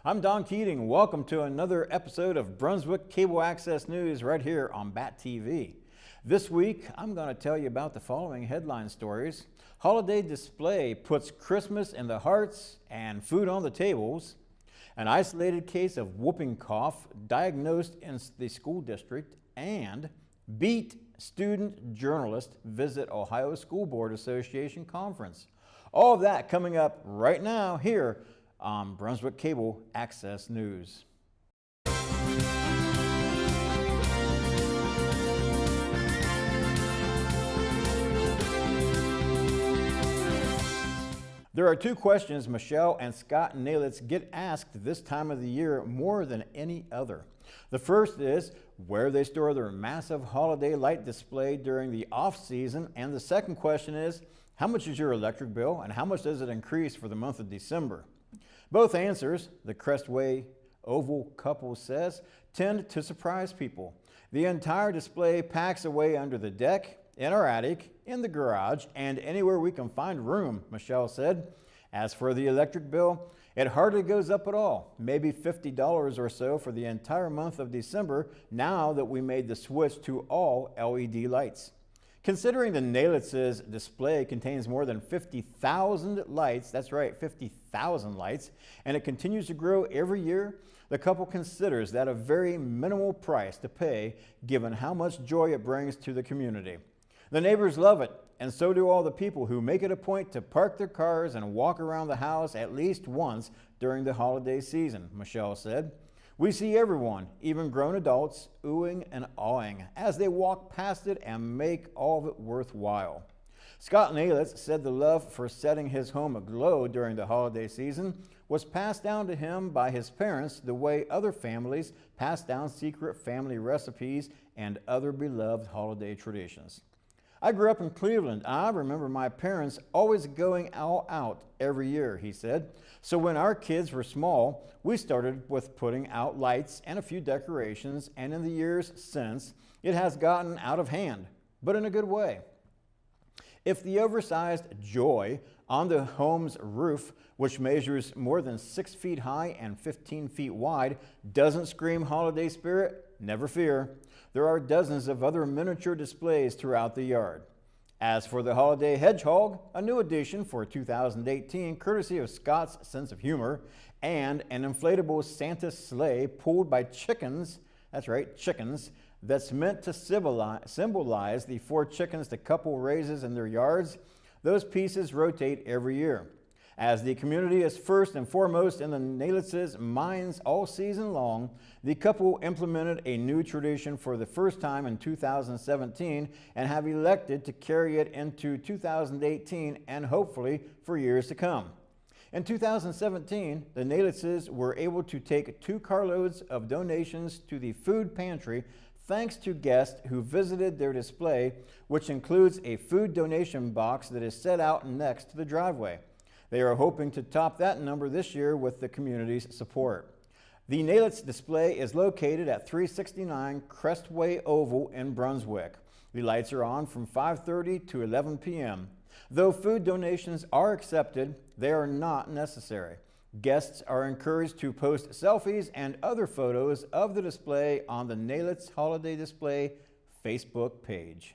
I'm Don Keating. Welcome to another episode of Brunswick Cable Access News right here on BAT TV. This week, I'm going to tell you about the following headline stories. Holiday display puts Christmas in the hearts and food on the tables. An isolated case of whooping cough diagnosed in the school district. And beat student journalist visit Ohio School Board Association conference. All of that coming up right now here on Brunswick Cable Access News. There are two questions Michelle and Scott Nalitz get asked this time of the year more than any other. The first is where they store their massive holiday light display during the off-season, and the second question is, how much is your electric bill and how much does it increase for the month of December? Both answers, the Crestway Oval couple says, tend to surprise people. The entire display packs away under the deck, in our attic, in the garage, and anywhere we can find room, Michelle said. As for the electric bill, it hardly goes up at all, maybe $50 or so for the entire month of December now that we made the switch to all LED lights. Considering the Nalitz's display contains more than 50,000 lights, that's right, 50,000 lights, and it continues to grow every year, the couple considers that a very minimal price to pay given how much joy it brings to the community. The neighbors love it, and so do all the people who make it a point to park their cars and walk around the house at least once during the holiday season, Michelle said. We see everyone, even grown adults, oohing and awing as they walk past it and make all of it worthwhile. Scott Nalitz said the love for setting his home aglow during the holiday season was passed down to him by his parents the way other families pass down secret family recipes and other beloved holiday traditions. I grew up in Cleveland. I remember my parents always going all out every year, he said. So when our kids were small, we started with putting out lights and a few decorations, and in the years since, it has gotten out of hand, but in a good way. If the oversized joy on the home's roof, which measures more than 6 feet high and 15 feet wide, doesn't scream holiday spirit, never fear. There are dozens of other miniature displays throughout the yard. As for the holiday hedgehog, a new addition for 2018, courtesy of Scott's sense of humor, and an inflatable Santa sleigh pulled by chickens, that's right, chickens, that's meant to symbolize the 4 chickens the couple raises in their yards. Those pieces rotate every year. As the community is first and foremost in the Nalitz's minds all season long, the couple implemented a new tradition for the first time in 2017 and have elected to carry it into 2018 and hopefully for years to come. In 2017, the Nalitz's were able to take 2 carloads of donations to the food pantry thanks to guests who visited their display, which includes a food donation box that is set out next to the driveway. They are hoping to top that number this year with the community's support. The Nalitz display is located at 369 Crestway Oval in Brunswick. The lights are on from 5:30 to 11 p.m. Though food donations are accepted, they are not necessary. Guests are encouraged to post selfies and other photos of the display on the Nalitz Holiday Display Facebook page.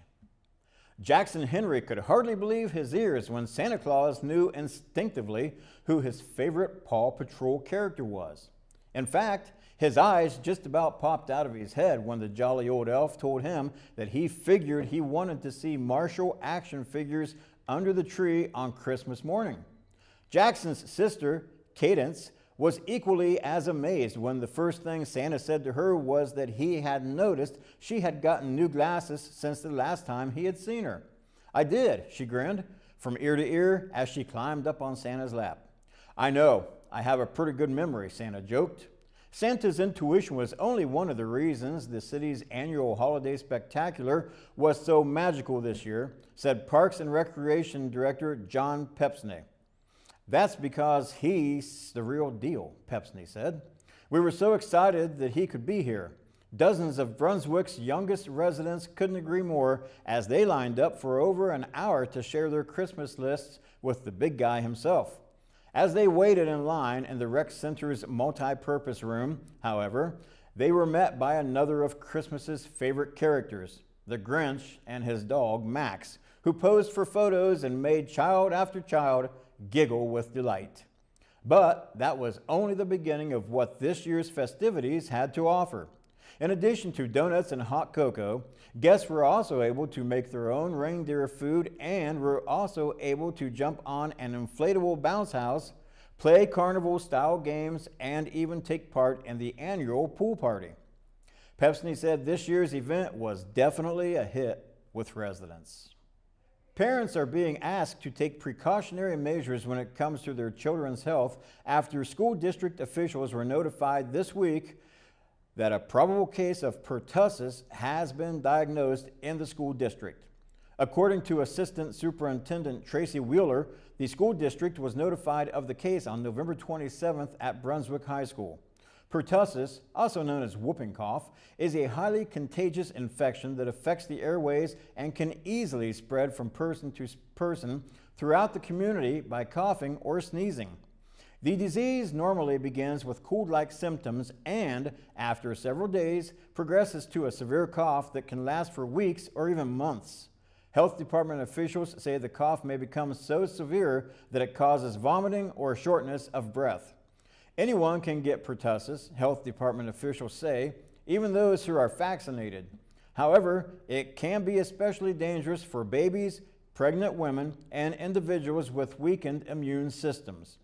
Jackson Henry could hardly believe his ears when Santa Claus knew instinctively who his favorite Paw Patrol character was. In fact, his eyes just about popped out of his head when the jolly old elf told him that he figured he wanted to see Marshall action figures under the tree on Christmas morning. Jackson's sister, Cadence, was equally as amazed when the first thing Santa said to her was that he had noticed she had gotten new glasses since the last time he had seen her. I did, she grinned from ear to ear as she climbed up on Santa's lap. I know, I have a pretty good memory, Santa joked. Santa's intuition was only one of the reasons the city's annual holiday spectacular was so magical this year, said Parks and Recreation Director John Pepsney. That's because he's the real deal, Pepsney said. We were so excited that he could be here. Dozens of Brunswick's youngest residents couldn't agree more as they lined up for over an hour to share their Christmas lists with the big guy himself. As they waited in line in the rec center's multi-purpose room, however, they were met by another of Christmas's favorite characters, the Grinch and his dog, Max, who posed for photos and made child after child giggle with delight. But that was only the beginning of what this year's festivities had to offer. In addition to donuts and hot cocoa, guests were also able to make their own reindeer food and were also able to jump on an inflatable bounce house, play carnival-style games, and even take part in the annual pool party. Pepsi said this year's event was definitely a hit with residents. Parents are being asked to take precautionary measures when it comes to their children's health after school district officials were notified this week that a probable case of pertussis has been diagnosed in the school district. According to Assistant Superintendent Tracy Wheeler, the school district was notified of the case on November 27th at Brunswick High School. Pertussis, also known as whooping cough, is a highly contagious infection that affects the airways and can easily spread from person to person throughout the community by coughing or sneezing. The disease normally begins with cold-like symptoms and, after several days, progresses to a severe cough that can last for weeks or even months. Health department officials say the cough may become so severe that it causes vomiting or shortness of breath. Anyone can get pertussis, health department officials say, even those who are vaccinated. However, it can be especially dangerous for babies, pregnant women, and individuals with weakened immune systems.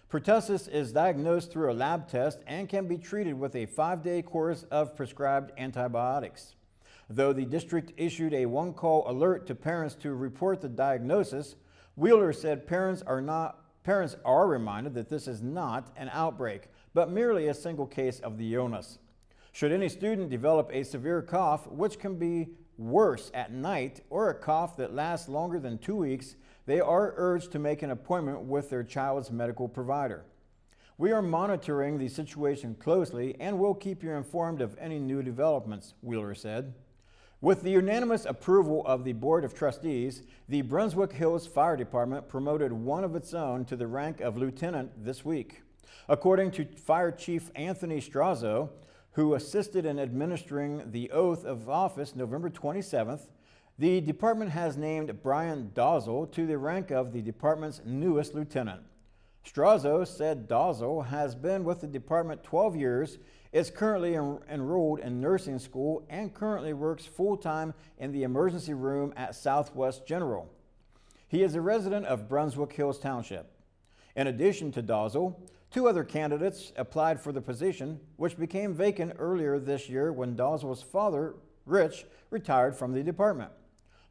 Pertussis is diagnosed through a lab test and can be treated with a 5-day course of prescribed antibiotics. Though the district issued a one-call alert to parents to report the diagnosis, Wheeler said parents are reminded that this is not an outbreak, but merely a single case of the illness. Should any student develop a severe cough, which can be worse at night, or a cough that lasts longer than 2 weeks, they are urged to make an appointment with their child's medical provider. We are monitoring the situation closely and will keep you informed of any new developments, Wheeler said. With the unanimous approval of the Board of Trustees, the Brunswick Hills Fire Department promoted one of its own to the rank of lieutenant this week. According to Fire Chief Anthony Strazo, who assisted in administering the oath of office November 27th, the department has named Brian Dozel to the rank of the department's newest lieutenant. Strazo said Dozel has been with the department 12 years, is currently enrolled in nursing school, and currently works full-time in the emergency room at Southwest General. He is a resident of Brunswick Hills Township. In addition to Dozel, 2 other candidates applied for the position, which became vacant earlier this year when Dozel's father, Rich, retired from the department.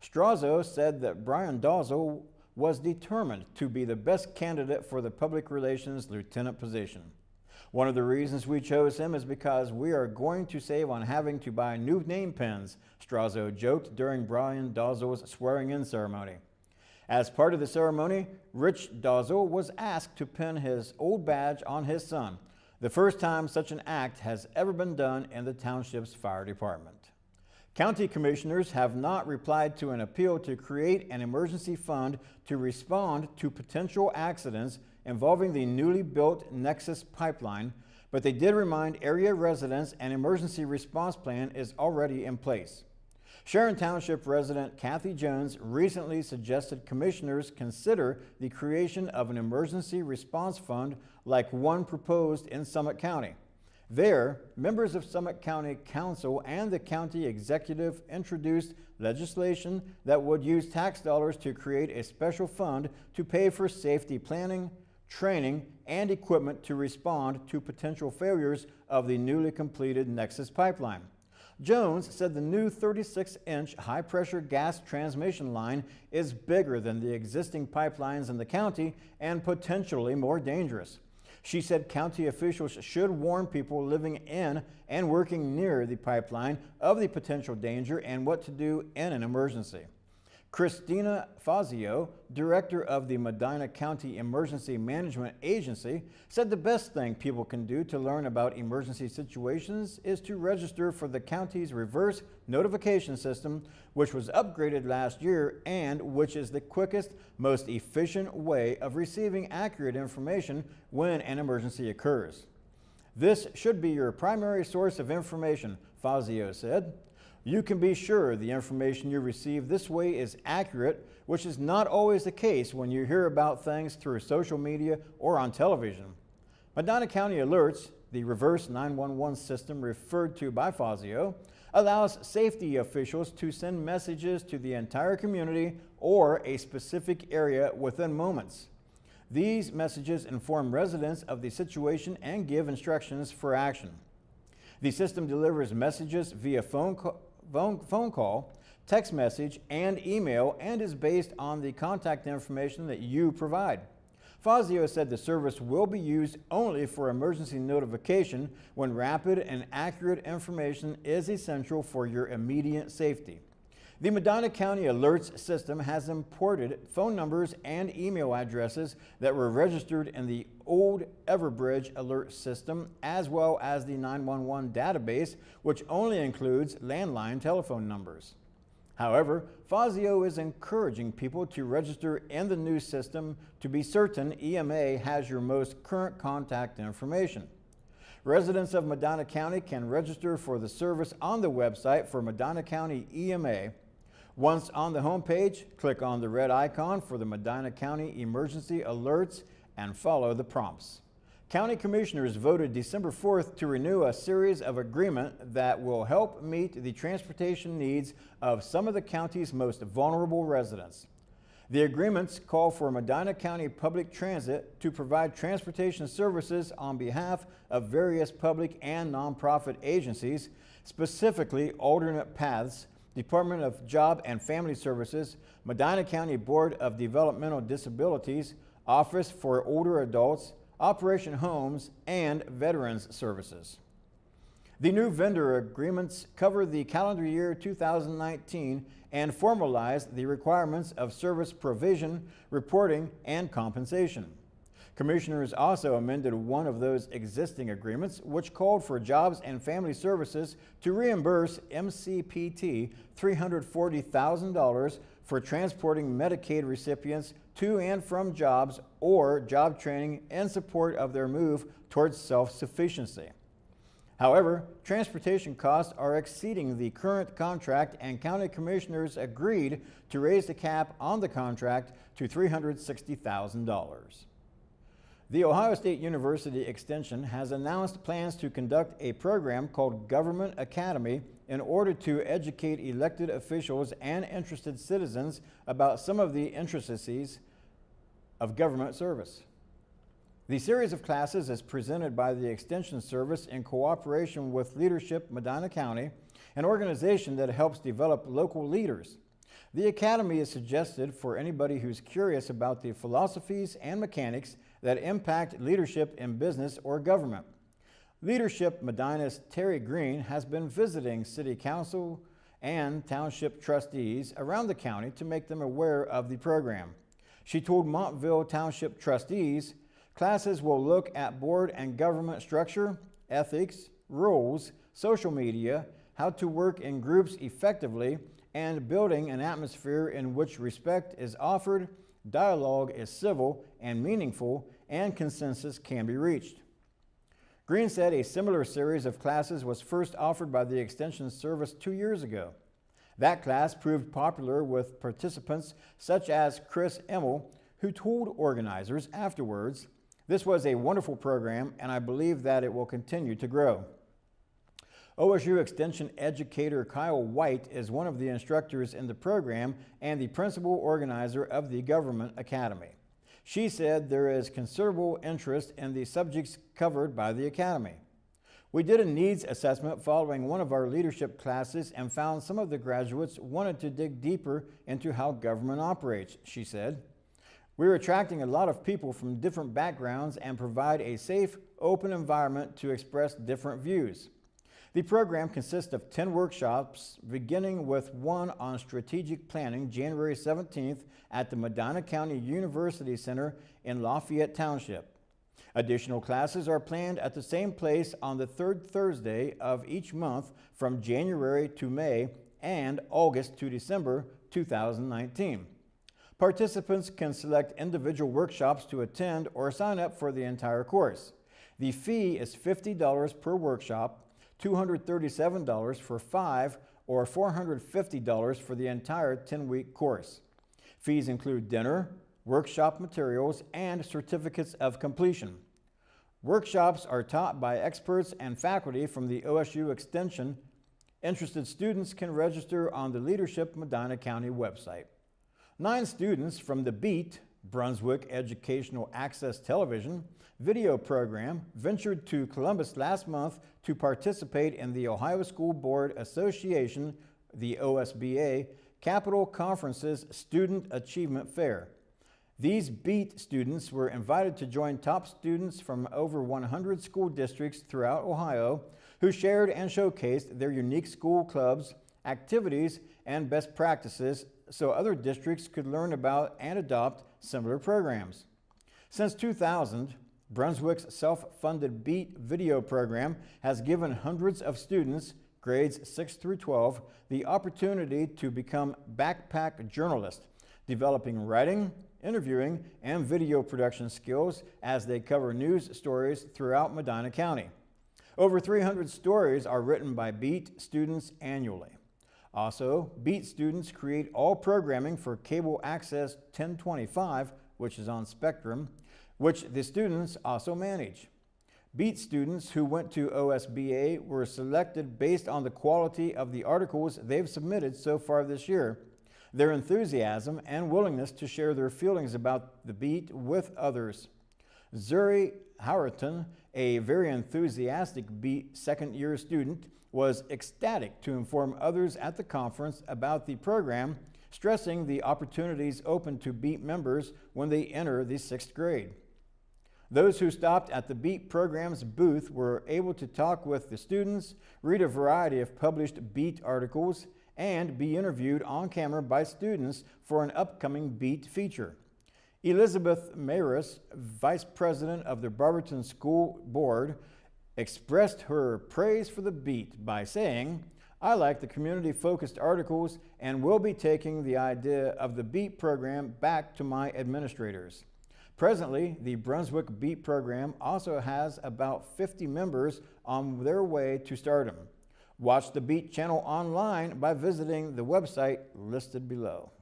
Strazo said that Brian Dozel was determined to be the best candidate for the public relations lieutenant position. One of the reasons we chose him is because we are going to save on having to buy new name pens, Strazo joked during Brian Dozel's swearing-in ceremony. As part of the ceremony, Rich Dozel was asked to pin his old badge on his son, the first time such an act has ever been done in the township's fire department. County commissioners have not replied to an appeal to create an emergency fund to respond to potential accidents involving the newly built Nexus pipeline, but they did remind area residents an emergency response plan is already in place. Sharon Township resident Kathy Jones recently suggested commissioners consider the creation of an emergency response fund like one proposed in Summit County. There, members of Summit County Council and the county executive introduced legislation that would use tax dollars to create a special fund to pay for safety planning, training, and equipment to respond to potential failures of the newly completed Nexus pipeline. Jones said the new 36-inch high-pressure gas transmission line is bigger than the existing pipelines in the county and potentially more dangerous. She said county officials should warn people living in and working near the pipeline of the potential danger and what to do in an emergency. Christina Fazio, director of the Medina County Emergency Management Agency, said the best thing people can do to learn about emergency situations is to register for the county's reverse notification system, which was upgraded last year and which is the quickest, most efficient way of receiving accurate information when an emergency occurs. This should be your primary source of information, Fazio said. You can be sure the information you receive this way is accurate, which is not always the case when you hear about things through social media or on television. Medina County Alerts, the reverse 911 system referred to by Fazio, allows safety officials to send messages to the entire community or a specific area within moments. These messages inform residents of the situation and give instructions for action. The system delivers messages via phone call, text message, and email, and is based on the contact information that you provide. Fazio said the service will be used only for emergency notification when rapid and accurate information is essential for your immediate safety. The Medina County Alerts system has imported phone numbers and email addresses that were registered in the old Everbridge alert system, as well as the 911 database, which only includes landline telephone numbers. However, Fazio is encouraging people to register in the new system to be certain EMA has your most current contact information. Residents of Medina County can register for the service on the website for Medina County EMA. Once on the homepage, click on the red icon for the Medina County Emergency Alerts and follow the prompts. County Commissioners voted December 4th to renew a series of agreements that will help meet the transportation needs of some of the county's most vulnerable residents. The agreements call for Medina County Public Transit to provide transportation services on behalf of various public and nonprofit agencies, specifically alternate paths, Department of Job and Family Services, Medina County Board of Developmental Disabilities, Office for Older Adults, Operation Homes, and Veterans Services. The new vendor agreements cover the calendar year 2019 and formalize the requirements of service provision, reporting, and compensation. Commissioners also amended one of those existing agreements, which called for Jobs and Family Services to reimburse MCPT $340,000 for transporting Medicaid recipients to and from jobs or job training in support of their move towards self-sufficiency. However, transportation costs are exceeding the current contract, and county commissioners agreed to raise the cap on the contract to $360,000. The Ohio State University Extension has announced plans to conduct a program called Government Academy in order to educate elected officials and interested citizens about some of the intricacies of government service. The series of classes is presented by the Extension Service in cooperation with Leadership Medina County, an organization that helps develop local leaders. The Academy is suggested for anybody who's curious about the philosophies and mechanics that impact leadership in business or government. Leadership Medina's Terry Green has been visiting City Council and Township trustees around the county to make them aware of the program. She told Montville Township trustees, classes will look at board and government structure, ethics, rules, social media, how to work in groups effectively, and building an atmosphere in which respect is offered, dialogue is civil and meaningful, and consensus can be reached. Green said a similar series of classes was first offered by the Extension Service 2 years ago. That class proved popular with participants such as Chris Emmel, who told organizers afterwards, "This was a wonderful program, and I believe that it will continue to grow." OSU Extension educator Kyle White is one of the instructors in the program and the principal organizer of the Government Academy. She said there is considerable interest in the subjects covered by the Academy. "We did a needs assessment following one of our leadership classes and found some of the graduates wanted to dig deeper into how government operates," she said. "We're attracting a lot of people from different backgrounds and provide a safe, open environment to express different views. The program consists of 10 workshops, beginning with one on strategic planning January 17th at the Medina County University Center in Lafayette Township. Additional classes are planned at the same place on the third Thursday of each month from January to May and August to December 2019. Participants can select individual workshops to attend or sign up for the entire course. The fee is $50 per workshop, $237 for 5, or $450 for the entire 10-week course. Fees include dinner, workshop materials, and certificates of completion. Workshops are taught by experts and faculty from the OSU Extension. Interested students can register on the Leadership Medina County website. 9 students from the BEAT, Brunswick Educational Access Television, video program ventured to Columbus last month to participate in the Ohio School Board Association, the OSBA, Capital Conference's Student Achievement Fair. These BEAT students were invited to join top students from over 100 school districts throughout Ohio who shared and showcased their unique school clubs, activities, and best practices so other districts could learn about and adopt similar programs. Since 2000, Brunswick's self-funded BEAT video program has given hundreds of students, grades 6 through 12, the opportunity to become backpack journalists, developing writing, interviewing, and video production skills as they cover news stories throughout Medina County. Over 300 stories are written by BEAT students annually. Also, BEAT students create all programming for Cable Access 1025, which is on Spectrum, which the students also manage. BEAT students who went to OSBA were selected based on the quality of the articles they've submitted so far this year, their enthusiasm and willingness to share their feelings about the BEAT with others. Zuri Howerton, a very enthusiastic BEAT second-year student, was ecstatic to inform others at the conference about the program, stressing the opportunities open to BEAT members when they enter the 6th grade. Those who stopped at the BEAT program's booth were able to talk with the students, read a variety of published BEAT articles, and be interviewed on camera by students for an upcoming BEAT feature. Elizabeth Maris, Vice President of the Barberton School Board, expressed her praise for the BEAT by saying, "I like the community-focused articles and will be taking the idea of the BEAT program back to my administrators." Presently, the Brunswick BEAT program also has about 50 members on their way to stardom. Watch the BEAT channel online by visiting the website listed below.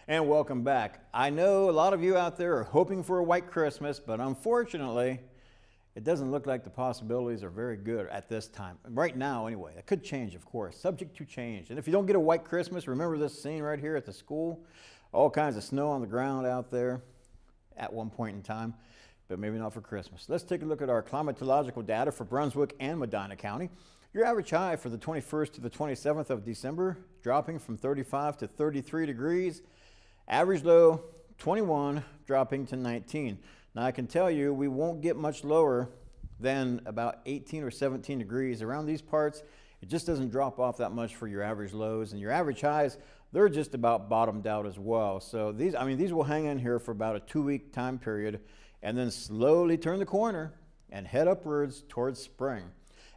And welcome back. I know a lot of you out there are hoping for a white Christmas, but unfortunately, it doesn't look like the possibilities are very good at this time. Right now, anyway. It could change, of course, subject to change. And if you don't get a white Christmas, remember this scene right here at the school? All kinds of snow on the ground out there at one point in time, but maybe not for Christmas. Let's take a look at our climatological data for Brunswick and Medina County. Your average high for the 21st to the 27th of December, dropping from 35 to 33 degrees. Average low, 21, dropping to 19. Now I can tell you we won't get much lower than about 18 or 17 degrees. Around these parts, it just doesn't drop off that much for your average lows. And your average highs, they're just about bottomed out as well. So these will hang in here for about a 2-week time period and then slowly turn the corner and head upwards towards spring.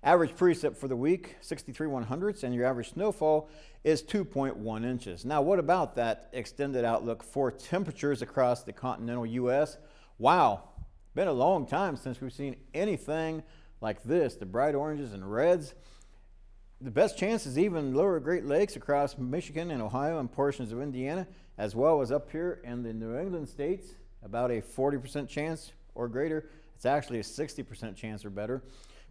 Average precip for the week, 63 100ths, and your average snowfall is 2.1 inches. Now, what about that extended outlook for temperatures across the continental U.S.? Wow, been a long time since we've seen anything like this, the bright oranges and reds. The best chance is even lower Great Lakes across Michigan and Ohio and portions of Indiana, as well as up here in the New England states, about a 40% chance or greater. It's actually a 60% chance or better.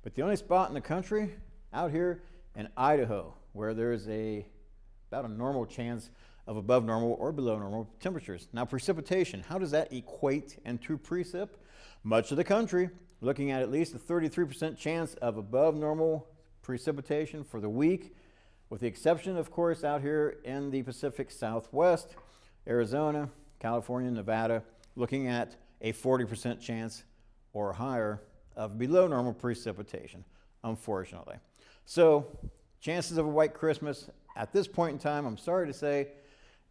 But the only spot in the country out here in Idaho where there's about a normal chance of above normal or below normal temperatures. Now, precipitation, how does that equate into precip? Much of the country looking at least a 33% chance of above normal precipitation for the week. with the exception, of course, out here in the Pacific Southwest, Arizona, California, Nevada, looking at a 40% chance or higher of below normal precipitation, unfortunately. So chances of a white Christmas at this point in time, I'm sorry to say,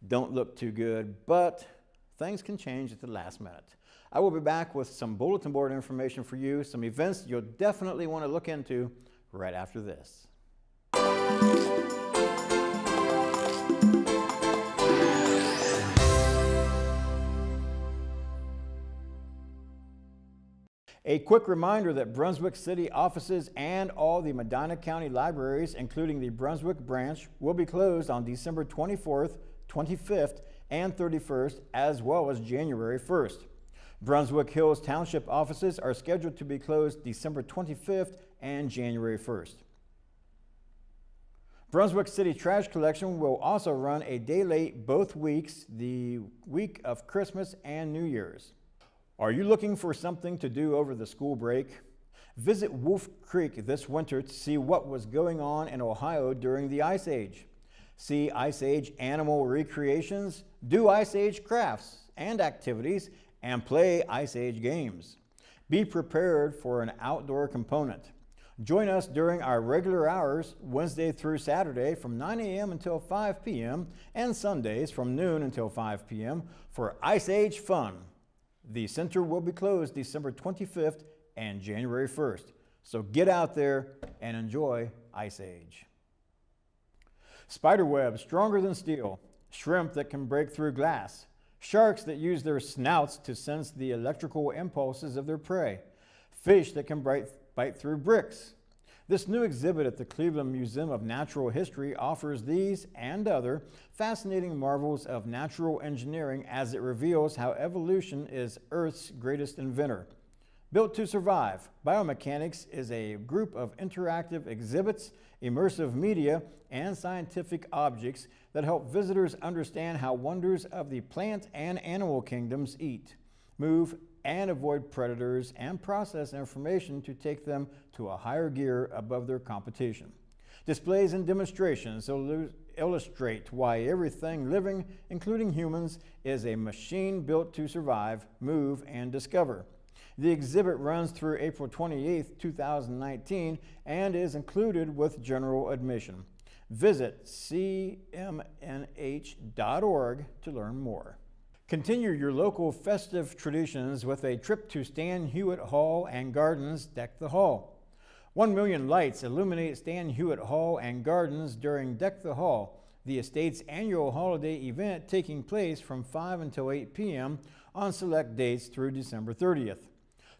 don't look too good, but things can change at the last minute. I will be back with some bulletin board information for you, some events you'll definitely want to look into right after this. A quick reminder that Brunswick City offices and all the Medina County libraries, including the Brunswick branch, will be closed on December 24th, 25th, and 31st, as well as January 1st. Brunswick Hills Township offices are scheduled to be closed December 25th and January 1st. Brunswick City Trash Collection will also run a day late both weeks, the week of Christmas and New Year's. Are you looking for something to do over the school break? Visit Wolf Creek this winter to see what was going on in Ohio during the Ice Age. See Ice Age animal recreations, do Ice Age crafts and activities, and play Ice Age games. Be prepared for an outdoor component. Join us during our regular hours, Wednesday through Saturday from 9 a.m. until 5 p.m. and Sundays from noon until 5 p.m. for Ice Age fun. The center will be closed December 25th and January 1st. So get out there and enjoy Ice Age. Spiderweb stronger than steel, shrimp that can break through glass, sharks that use their snouts to sense the electrical impulses of their prey, fish that can bite through bricks. This new exhibit at the Cleveland Museum of Natural History offers these and other fascinating marvels of natural engineering as it reveals how evolution is Earth's greatest inventor. Built to Survive, Biomechanics is a group of interactive exhibits, immersive media, and scientific objects that help visitors understand how wonders of the plant and animal kingdoms eat, move, and avoid predators, and process information to take them to a higher gear above their competition. Displays and demonstrations illustrate why everything living, including humans, is a machine built to survive, move, and discover. The exhibit runs through April 28, 2019, and is included with general admission. Visit cmnh.org to learn more. Continue your local festive traditions with a trip to Stan Hewitt Hall and Gardens Deck the Hall. 1 million lights illuminate Stan Hewitt Hall and Gardens during Deck the Hall, the estate's annual holiday event taking place from 5 until 8 p.m. on select dates through December 30th.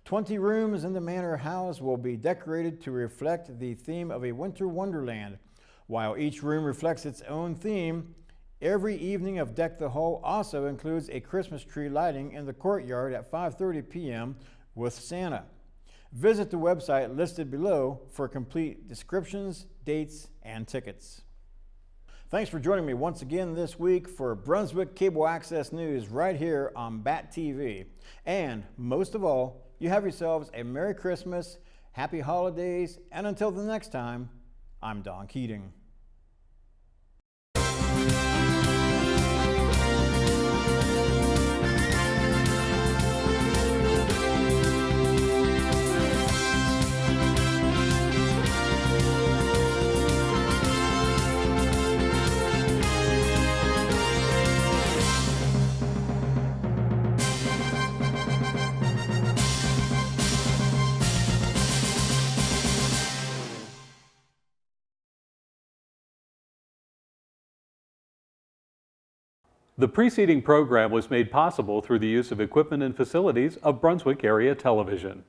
20 rooms in the manor house will be decorated to reflect the theme of a winter wonderland. While each room reflects its own theme, every evening of Deck the Hall also includes a Christmas tree lighting in the courtyard at 5:30 p.m. with Santa. Visit the website listed below for complete descriptions, dates, and tickets. Thanks for joining me once again this week for Brunswick Cable Access News right here on BAT TV. And most of all, you have yourselves a Merry Christmas, Happy Holidays, and until the next time, I'm Don Keating. The preceding program was made possible through the use of equipment and facilities of Brunswick Area Television.